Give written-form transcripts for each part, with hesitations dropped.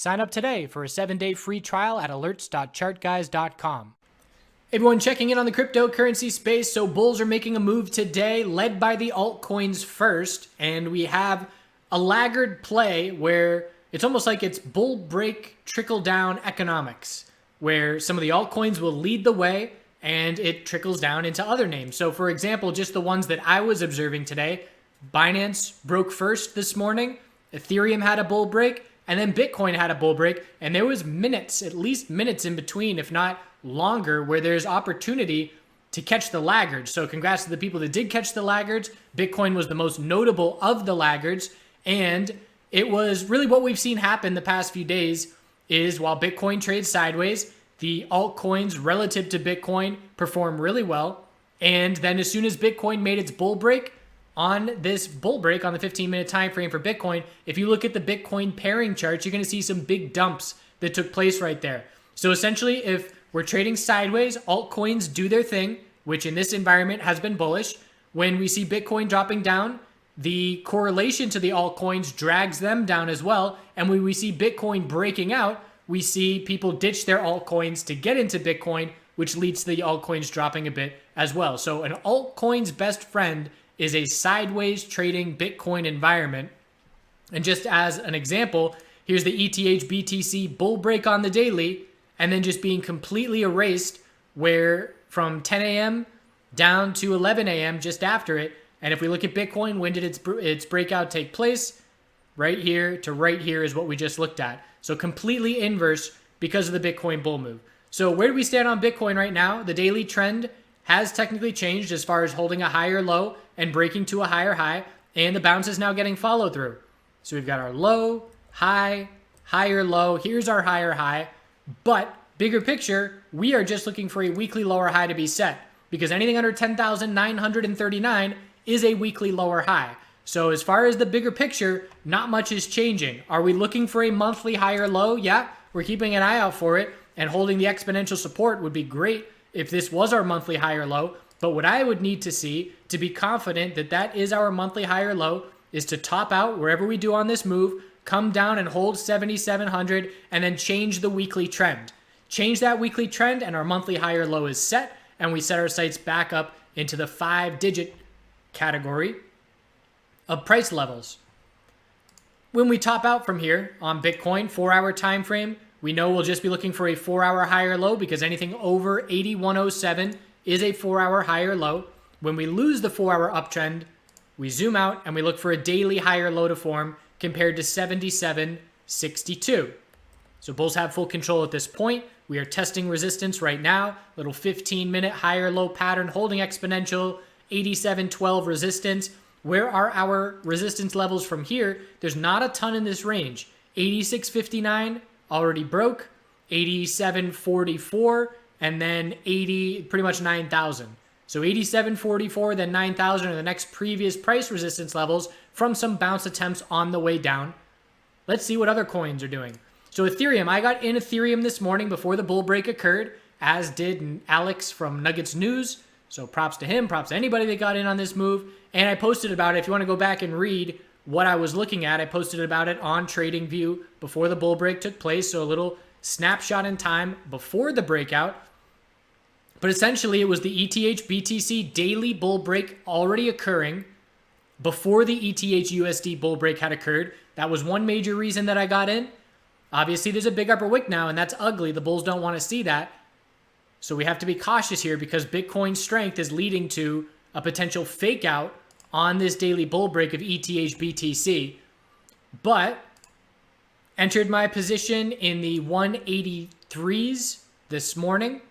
Sign up today for a 7-day free trial at alerts.chartguys.com. Everyone checking in on the cryptocurrency space. So bulls are making a move today, led by the altcoins first. And we have a laggard play where it's almost like it's bull break, trickle down economics, where some of the altcoins will lead the way and it trickles down into other names. So for example, just the ones that I was observing today, Binance broke first this morning, Ethereum had a bull break, and then Bitcoin had a bull break, and there was minutes, at least minutes in between, if not longer, where there's opportunity to catch the laggards. So congrats to the people that did catch the laggards. Bitcoin was the most notable of the laggards, and it was really what we've seen happen the past few days is while Bitcoin trades sideways, the altcoins relative to Bitcoin perform really well. And then as soon as Bitcoin made its bull break, on this bull break on the 15-minute time frame for Bitcoin, if you look at the Bitcoin pairing charts, you're going to see some big dumps that took place right there. So essentially, if we're trading sideways, altcoins do their thing, which in this environment has been bullish. When we see Bitcoin dropping down, the correlation to the altcoins drags them down as well. And when we see Bitcoin breaking out, we see people ditch their altcoins to get into Bitcoin, which leads to the altcoins dropping a bit as well. So an altcoin's best friend is a sideways trading Bitcoin environment. And just as an example, here's the ETH BTC bull break on the daily, and then just being completely erased where from 10 a.m. down to 11 a.m. just after it. And if we look at Bitcoin, when did its breakout take place? Right here to right here is what we just looked at. So completely inverse because of the Bitcoin bull move. So where do we stand on Bitcoin right now? The daily trend has technically changed as far as holding a higher low and breaking to a higher high, and the bounce is now getting follow through. So we've got our low, high, higher low. Here's our higher high, but bigger picture, we are just looking for a weekly lower high to be set because anything under 10,939 is a weekly lower high. So as far as the bigger picture, not much is changing. Are we looking for a monthly higher low? Yeah, we're keeping an eye out for it, and holding the exponential support would be great if this was our monthly higher low. But what I would need to see to be confident that that is our monthly higher low is to top out wherever we do on this move, come down and hold 7,700, and then change the weekly trend. Change that weekly trend and our monthly higher low is set, and we set our sights back up into the 5-digit category of price levels. When we top out from here on Bitcoin, 4-hour time frame, we know we'll just be looking for a 4-hour higher low because anything over 8107 is a 4-hour higher low. When we lose the 4-hour uptrend, we zoom out and we look for a daily higher low to form compared to 7762. So bulls have full control at this point. We are testing resistance right now. Little 15-minute higher low pattern holding exponential, 8712 resistance. Where are our resistance levels from here? There's not a ton in this range. 8659 already broke, 8744, and then 80, pretty much 9,000. So 8744, then 9,000 are the next previous price resistance levels from some bounce attempts on the way down. Let's see what other coins are doing. So Ethereum, I got in Ethereum this morning before the bull break occurred, as did Alex from Nuggets News. So props to him, props to anybody that got in on this move. And I posted about it. If you want to go back and read what I was looking at, I posted about it on TradingView before the bull break took place. So a little snapshot in time before the breakout. But essentially, it was the ETH BTC daily bull break already occurring before the ETH USD bull break had occurred. That was one major reason that I got in. Obviously, there's a big upper wick now, and that's ugly. The bulls don't want to see that. So we have to be cautious here because Bitcoin's strength is leading to a potential fake out on this daily bull break of ETH BTC. But entered my position in the 183s this morning.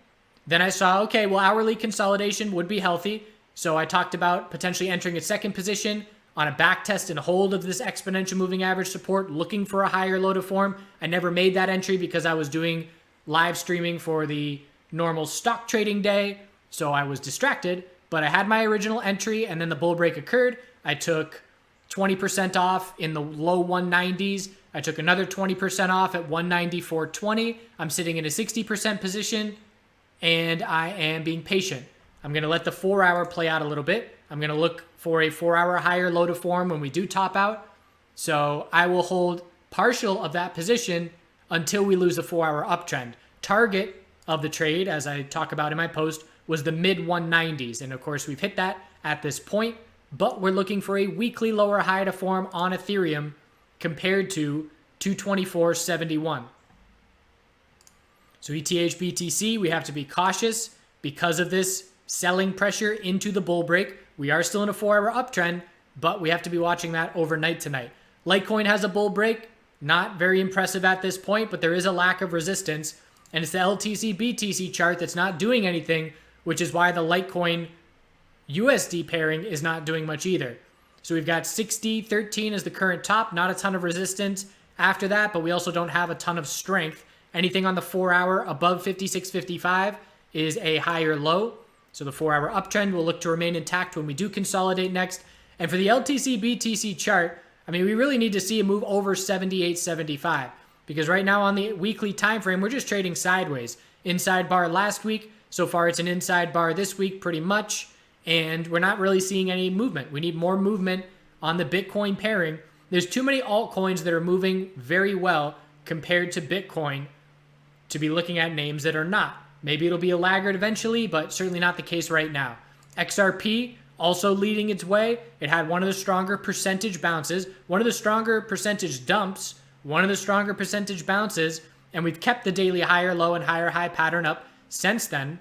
Then I saw, okay, well, hourly consolidation would be healthy. So I talked about potentially entering a second position on a back test and hold of this exponential moving average support, looking for a higher low to form. I never made that entry because I was doing live streaming for the normal stock trading day. So I was distracted, but I had my original entry and then the bull break occurred. I took 20% off in the low 190s. I took another 20% off at 194.20. I'm sitting in a 60% position and I am being patient. I'm going to let the 4-hour play out a little bit. I'm going to look for a 4-hour higher low to form when we do top out. So I will hold partial of that position until we lose the 4-hour uptrend. Target of the trade, as I talk about in my post, was the mid 190s. And of course, we've hit that at this point, but we're looking for a weekly lower high to form on Ethereum compared to 224.71. So ETH BTC, we have to be cautious because of this selling pressure into the bull break. We are still in a 4-hour uptrend, but we have to be watching that overnight tonight. Litecoin has a bull break. Not very impressive at this point, but there is a lack of resistance. And it's the LTC BTC chart that's not doing anything, which is why the Litecoin USD pairing is not doing much either. So we've got 60.13 as the current top, not a ton of resistance after that, but we also don't have a ton of strength. Anything on the 4-hour above 56.55 is a higher low. So the 4-hour uptrend will look to remain intact when we do consolidate next. And for the LTC BTC chart, I mean, we really need to see a move over 78.75 because right now on the weekly time frame, we're just trading sideways. Inside bar last week. So far, it's an inside bar this week pretty much. And we're not really seeing any movement. We need more movement on the Bitcoin pairing. There's too many altcoins that are moving very well compared to Bitcoin to be looking at names that are not. Maybe it'll be a laggard eventually, but certainly not the case right now. XRP also leading its way. It had one of the stronger percentage bounces, one of the stronger percentage dumps, one of the stronger percentage bounces, and we've kept the daily higher low and higher high pattern up since then.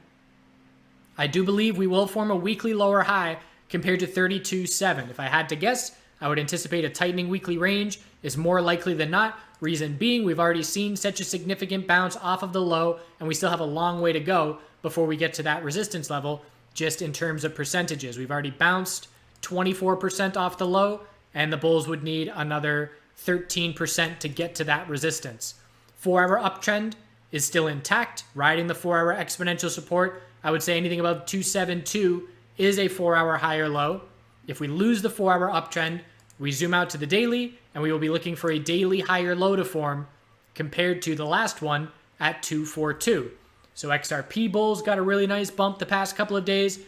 I do believe we will form a weekly lower high compared to 32.7. If I had to guess, I would anticipate a tightening weekly range is more likely than not. Reason being, we've already seen such a significant bounce off of the low, and we still have a long way to go before we get to that resistance level, just in terms of percentages. We've already bounced 24% off the low, and the bulls would need another 13% to get to that resistance. 4-hour uptrend is still intact, riding the 4-hour exponential support. I would say anything above 272 is a 4-hour higher low. If we lose the 4-hour uptrend, we zoom out to the daily, and we will be looking for a daily higher low to form compared to the last one at 242. So XRP bulls got a really nice bump the past couple of days.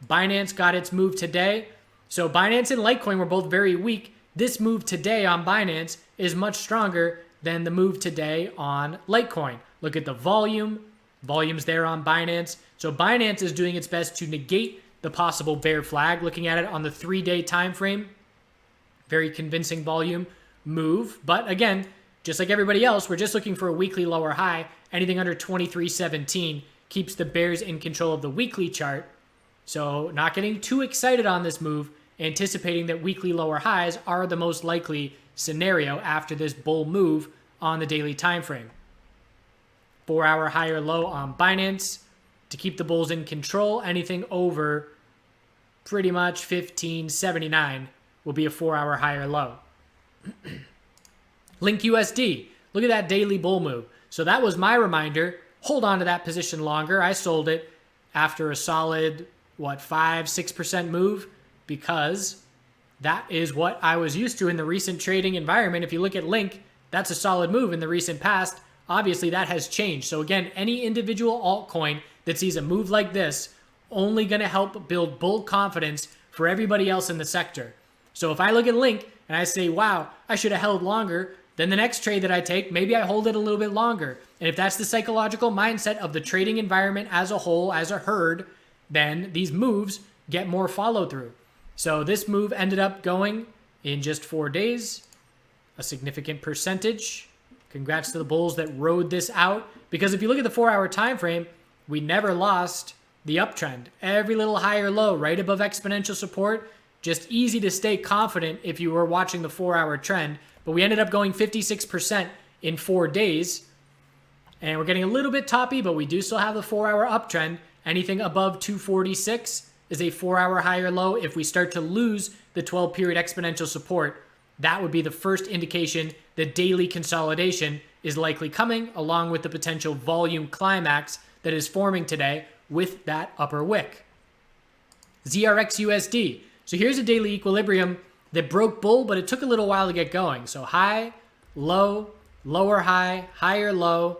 Binance got its move today. So Binance and Litecoin were both very weak. This move today on Binance is much stronger than the move today on Litecoin. Look at the volume. Volume's there on Binance. So Binance is doing its best to negate the possible bear flag. Looking at it on the 3-day time frame, very convincing volume move. But again, just like everybody else, we're just looking for a weekly lower high. Anything under 23.17 keeps the bears in control of the weekly chart. So not getting too excited on this move, anticipating that weekly lower highs are the most likely scenario after this bull move on the daily time frame. 4-hour higher low on Binance to keep the bulls in control. Anything over pretty much 15.79 will be a 4-hour higher low. Link USD. Look at that daily bull move. So that was my reminder. Hold on to that position longer. I sold it after a solid, 5-6% move, because that is what I was used to in the recent trading environment. If you look at Link, that's a solid move in the recent past. Obviously, that has changed. So again, any individual altcoin that sees a move like this, only going to help build bull confidence for everybody else in the sector. So if I look at Link and I say, wow, I should have held longer, then the next trade that I take, maybe I hold it a little bit longer. And if that's the psychological mindset of the trading environment as a whole, as a herd, then these moves get more follow through. So this move ended up going in just 4 days, a significant percentage. Congrats to the bulls that rode this out, because if you look at the 4-hour time frame, we never lost the uptrend. Every little higher low right above exponential support, just easy to stay confident if you were watching the 4-hour trend. But we ended up going 56% in 4 days, and we're getting a little bit toppy, but we do still have the 4-hour uptrend. Anything above 246 is a 4-hour higher low. If we start to lose the 12-period exponential support, that would be the first indication that daily consolidation is likely coming, along with the potential volume climax that is forming today with that upper wick. ZRX USD. So here's a daily equilibrium that broke bull, but it took a little while to get going. So high, low, lower high, higher low,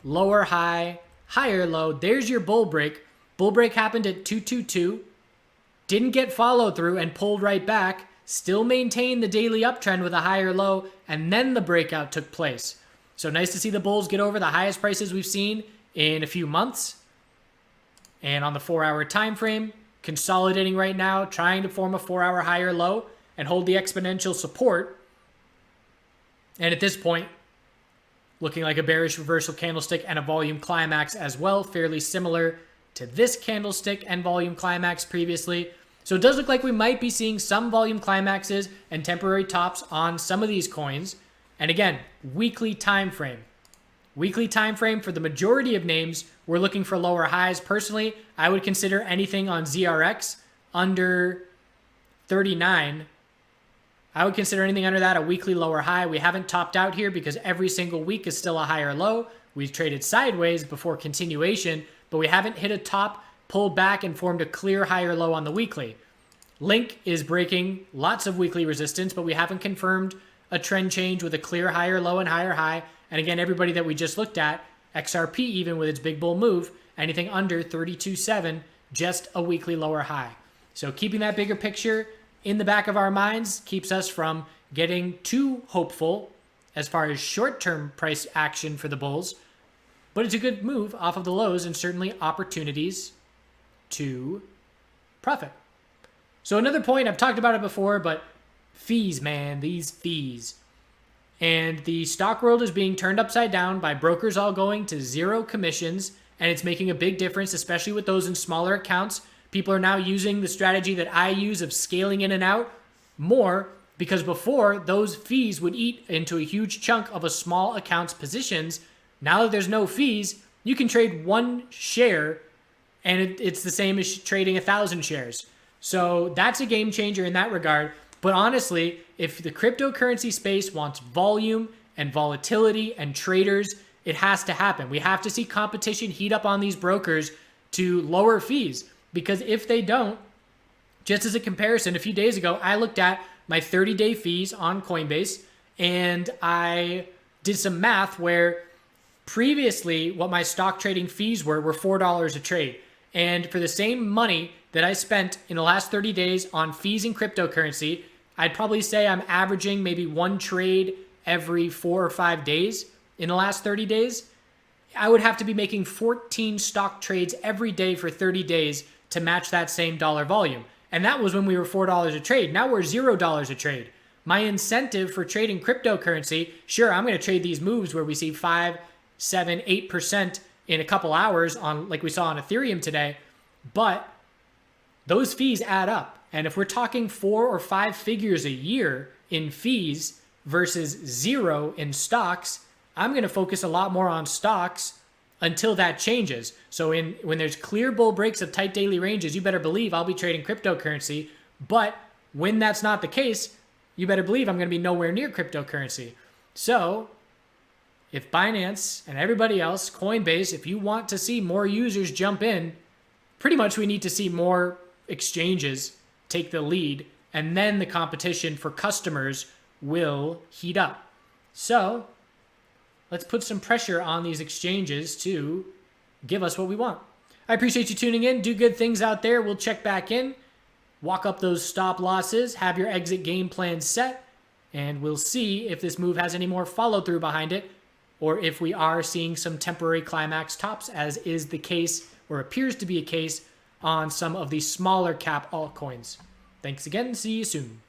lower high, higher low. There's your bull break. Bull break happened at 222. Didn't get follow through and pulled right back. Still maintained the daily uptrend with a higher low, and then the breakout took place. So nice to see the bulls get over the highest prices we've seen in a few months. And on the 4-hour time frame, consolidating right now, trying to form a 4-hour high or low and hold the exponential support. And at this point, looking like a bearish reversal candlestick and a volume climax as well, fairly similar to this candlestick and volume climax previously. So it does look like we might be seeing some volume climaxes and temporary tops on some of these coins. And again, weekly time frame. Weekly time frame for the majority of names, we're looking for lower highs. Personally, I would consider anything on ZRX under 39. I would consider anything under that a weekly lower high. We haven't topped out here because every single week is still a higher low. We've traded sideways before continuation, but we haven't hit a top, pulled back, and formed a clear higher low on the weekly. Link is breaking lots of weekly resistance, but we haven't confirmed a trend change with a clear higher low and higher high. And again, everybody that we just looked at, XRP even with its big bull move, anything under 32.7, just a weekly lower high. So keeping that bigger picture in the back of our minds keeps us from getting too hopeful as far as short-term price action for the bulls. But it's a good move off of the lows and certainly opportunities to profit. So another point, I've talked about it before, but fees, man, these fees. And the stock world is being turned upside down by brokers all going to zero commissions, and it's making a big difference, especially with those in smaller accounts. People are now using the strategy that I use of scaling in and out more, because before those fees would eat into a huge chunk of a small account's positions. Now that there's no fees, you can trade one share and it's the same as trading 1,000 shares. So that's a game changer in that regard. But honestly, if the cryptocurrency space wants volume and volatility and traders, it has to happen. We have to see competition heat up on these brokers to lower fees. Because if they don't, just as a comparison, a few days ago, I looked at my 30-day fees on Coinbase and I did some math where previously what my stock trading fees were $4 a trade. And for the same money that I spent in the last 30 days on fees in cryptocurrency, I'd probably say I'm averaging maybe one trade every 4 or 5 days in the last 30 days. I would have to be making 14 stock trades every day for 30 days to match that same dollar volume. And that was when we were $4 a trade. Now we're $0 a trade. My incentive for trading cryptocurrency, sure, I'm going to trade these moves where we see 5, 7, 8% in a couple hours on, like we saw on Ethereum today, but those fees add up. And if we're talking 4 or 5 figures a year in fees versus 0 in stocks, I'm going to focus a lot more on stocks until that changes. So when there's clear bull breaks of tight daily ranges, you better believe I'll be trading cryptocurrency. But when that's not the case, you better believe I'm going to be nowhere near cryptocurrency. So if Binance and everybody else, Coinbase, if you want to see more users jump in, pretty much we need to see more exchanges take the lead, and then the competition for customers will heat up. So let's put some pressure on these exchanges to give us what we want. I appreciate you tuning in. Do good things out there. We'll check back in, walk up those stop losses, have your exit game plan set, and we'll see if this move has any more follow through behind it, or if we are seeing some temporary climax tops, as is the case, or appears to be a case, on some of the smaller cap altcoins. Thanks again. See you soon.